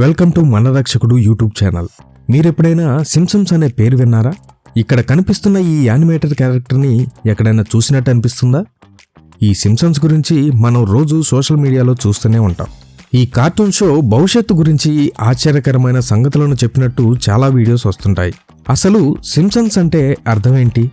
Welcome to మనరక్షకుడు YouTube channel. మీరెప్పుడైనా Simpsons అనే పేరు విన్నారా? ఇక్కడ కనిపిస్తున్న ఈ యానిమేటెడ్ క్యారెక్టర్ని ఎక్కడైనా చూసినట్టు అనిపిస్తుందా? ఈ సింప్సన్స్ గురించి మనం రోజు సోషల్ మీడియాలో చూస్తూనే ఉంటాం. ఈ కార్టూన్ షో భవిష్యత్తు గురించి ఆశ్చర్యకరమైన సంగతులను చెప్పినట్టు చాలా వీడియోస్ వస్తుంటాయి. అసలు సింప్సన్స్ అంటే అర్థమేంటి,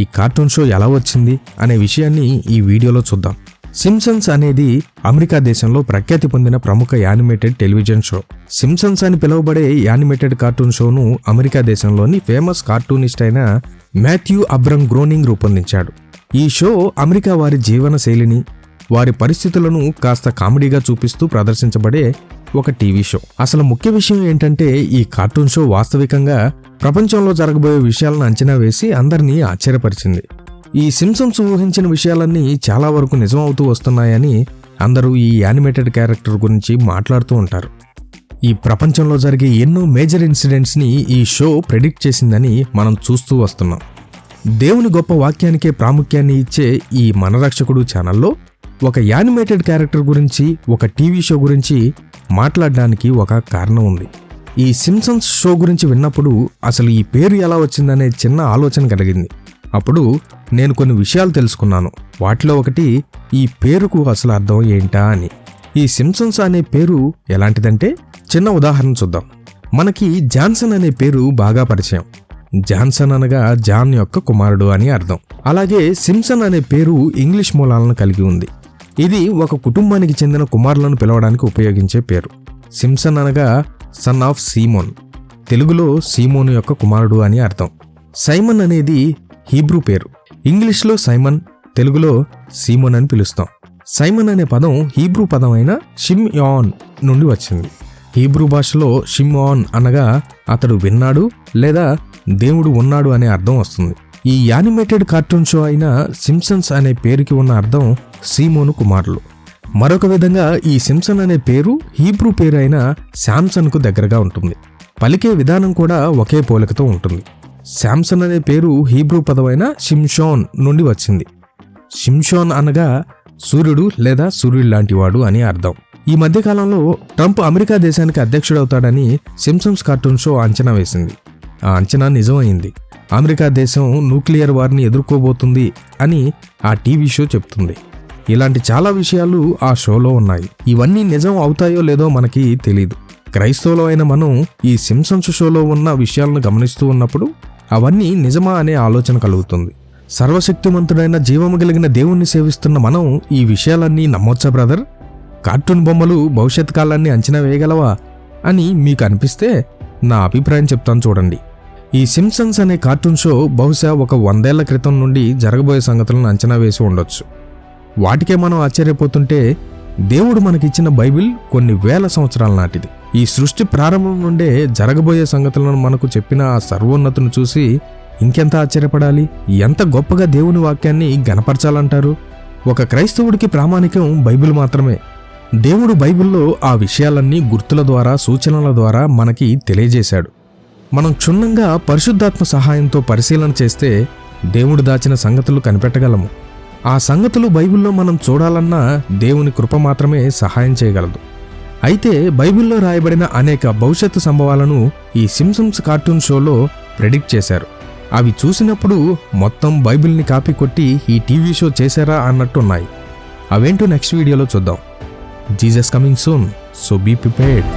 ఈ కార్టూన్ షో ఎలా వచ్చింది అనే విషయాన్ని ఈ వీడియోలో చూద్దాం. సింప్సన్స్ అనేది అమెరికా దేశంలో ప్రఖ్యాతి పొందిన ప్రముఖ యానిమేటెడ్ టెలివిజన్ షో. సింప్సన్స్ అని పిలువబడే యానిమేటెడ్ కార్టూన్ షోను అమెరికా దేశంలోని ఫేమస్ కార్టూనిస్ట్ అయిన మాథ్యూ అబ్రమ్ గ్రోనింగ్ రూపొందించాడు. ఈ షో అమెరికా వారి జీవన శైలిని, వారి పరిస్థితులను కాస్త కామెడీగా చూపిస్తూ ప్రదర్శించబడే ఒక టీవీ షో. అసలు ముఖ్య విషయం ఏంటంటే, ఈ కార్టూన్ షో వాస్తవికంగా ప్రపంచంలో జరగబోయే విషయాలను అంచనా వేసి అందరినీ ఆశ్చర్యపరిచింది. ఈ సింప్సన్స్ ఊహించిన విషయాలన్నీ చాలా వరకు నిజం అవుతూ వస్తున్నాయని అందరూ ఈ యానిమేటెడ్ క్యారెక్టర్ గురించి మాట్లాడుతూ ఉంటారు. ఈ ప్రపంచంలో జరిగే ఎన్నో మేజర్ ఇన్సిడెంట్స్ని ఈ షో ప్రెడిక్ట్ చేసిందని మనం చూస్తూ వస్తున్నాం. దేవుని గొప్ప వాక్యానికే ప్రాముఖ్యాన్ని ఇచ్చే ఈ మనరక్షకుడు ఛానల్లో ఒక యానిమేటెడ్ క్యారెక్టర్ గురించి, ఒక టీవీ షో గురించి మాట్లాడడానికి ఒక కారణం ఉంది. ఈ సింప్సన్స్ షో గురించి విన్నప్పుడు అసలు ఈ పేరు ఎలా వచ్చిందనే చిన్న ఆలోచన కలిగింది. అప్పుడు నేను కొన్ని విషయాలు తెలుసుకున్నాను. వాటిలో ఒకటి, ఈ పేరుకు అసలు అర్థం ఏంటా అని. ఈ సింప్సన్స్ అనే పేరు ఎలాంటిదంటే, చిన్న ఉదాహరణ చూద్దాం. మనకి జాన్సన్ అనే పేరు బాగా పరిచయం. జాన్సన్ అనగా జాన్ యొక్క కుమారుడు అని అర్థం. అలాగే సింప్సన్ అనే పేరు ఇంగ్లీష్ మూలాలను కలిగి ఉంది. ఇది ఒక కుటుంబానికి చెందిన కుమారులను పిలవడానికి ఉపయోగించే పేరు. సింప్సన్ అనగా సన్ ఆఫ్ సీమోన్, తెలుగులో సీమోను యొక్క కుమారుడు అని అర్థం. సైమన్ అనేది హీబ్రూ పేరు. ఇంగ్లీష్లో సైమన్, తెలుగులో సీమోన్ అని పిలుస్తాం. సైమన్ అనే పదం హీబ్రూ పదం అయిన షిమ్యోన్ నుండి వచ్చింది. హీబ్రూ భాషలో షిమ్యోన్ అనగా అతడు విన్నాడు లేదా దేవుడు ఉన్నాడు అనే అర్థం వస్తుంది. ఈ యానిమేటెడ్ కార్టూన్ షో అయిన సింప్సన్స్ అనే పేరుకి ఉన్న అర్థం సీమోను కుమారులు. మరొక విధంగా ఈ సింప్సన్ అనే పేరు హీబ్రూ పేరు అయిన శాంసన్కు దగ్గరగా ఉంటుంది. పలికే విధానం కూడా ఒకే పోలికతో ఉంటుంది. శాంసన్ అనే పేరు హీబ్రూ పదమైన షిమ్షోన్ నుండి వచ్చింది. షిమ్షోన్ అనగా సూర్యుడు లేదా సూర్యుడు లాంటివాడు అని అర్థం. ఈ మధ్యకాలంలో ట్రంప్ అమెరికా దేశానికి అధ్యక్షుడవుతాడని సింప్సన్స్ కార్టూన్ షో అంచనా వేసింది. ఆ అంచనా నిజమైంది. అమెరికా దేశం న్యూక్లియర్ వార్ని ఎదుర్కోబోతుంది అని ఆ టీవీ షో చెప్తుంది. ఇలాంటి చాలా విషయాలు ఆ షోలో ఉన్నాయి. ఇవన్నీ నిజం అవుతాయో లేదో మనకి తెలీదు. క్రైస్తవులో అయిన మనం ఈ సింప్సన్స్ షోలో ఉన్న విషయాలను గమనిస్తూ ఉన్నప్పుడు అవన్నీ నిజమా అనే ఆలోచన కలుగుతుంది. సర్వశక్తిమంతుడైన జీవము కలిగిన దేవుణ్ణి సేవిస్తున్న మనం ఈ విషయాలన్నీ నమ్మొచ్చా బ్రదర్? కార్టూన్ బొమ్మలు భవిష్యత్ కాలాన్ని అంచనా వేయగలవా అని మీకు అనిపిస్తే నా అభిప్రాయం చెప్తాను చూడండి. ఈ సింప్సన్స్ అనే కార్టూన్ షో బహుశా ఒక 100 ఏళ్ల క్రితం నుండి జరగబోయే సంగతులను అంచనా వేసి ఉండొచ్చు. వాటికే మనం ఆశ్చర్యపోతుంటే, దేవుడు మనకిచ్చిన బైబిల్ కొన్ని వేల సంవత్సరాల నాటిది. ఈ సృష్టి ప్రారంభం నుండే జరగబోయే సంగతులను మనకు చెప్పిన ఆ సర్వోన్నతుని చూసి ఇంకెంత ఆశ్చర్యపడాలి? ఎంత గొప్పగా దేవుని వాక్యాన్ని గణపరచాలంటారు? ఒక క్రైస్తవుడికి ప్రామాణికం బైబిల్ మాత్రమే. దేవుడు బైబిల్లో ఆ విషయాలన్నీ గుర్తుల ద్వారా, సూచనల ద్వారా మనకి తెలియజేశాడు. మనం క్షుణ్ణంగా పరిశుద్ధాత్మ సహాయంతో పరిశీలన చేస్తే దేవుడు దాచిన సంగతులు కనిపెట్టగలము. ఆ సంగతులు బైబిల్లో మనం చూడాలన్నా దేవుని కృప మాత్రమే సహాయం చేయగలదు. అయితే బైబిల్లో రాయబడిన అనేక భవిష్యత్తు సంభవాలను ఈ సింప్సన్స్ కార్టూన్ షోలో ప్రెడిక్ట్ చేశారు. అవి చూసినప్పుడు మొత్తం బైబిల్ని కాపీ కొట్టి ఈ టీవీ షో చేశారా అన్నట్టున్నాయి. అవేంటో నెక్స్ట్ వీడియోలో చూద్దాం. Jesus coming soon, so be prepared.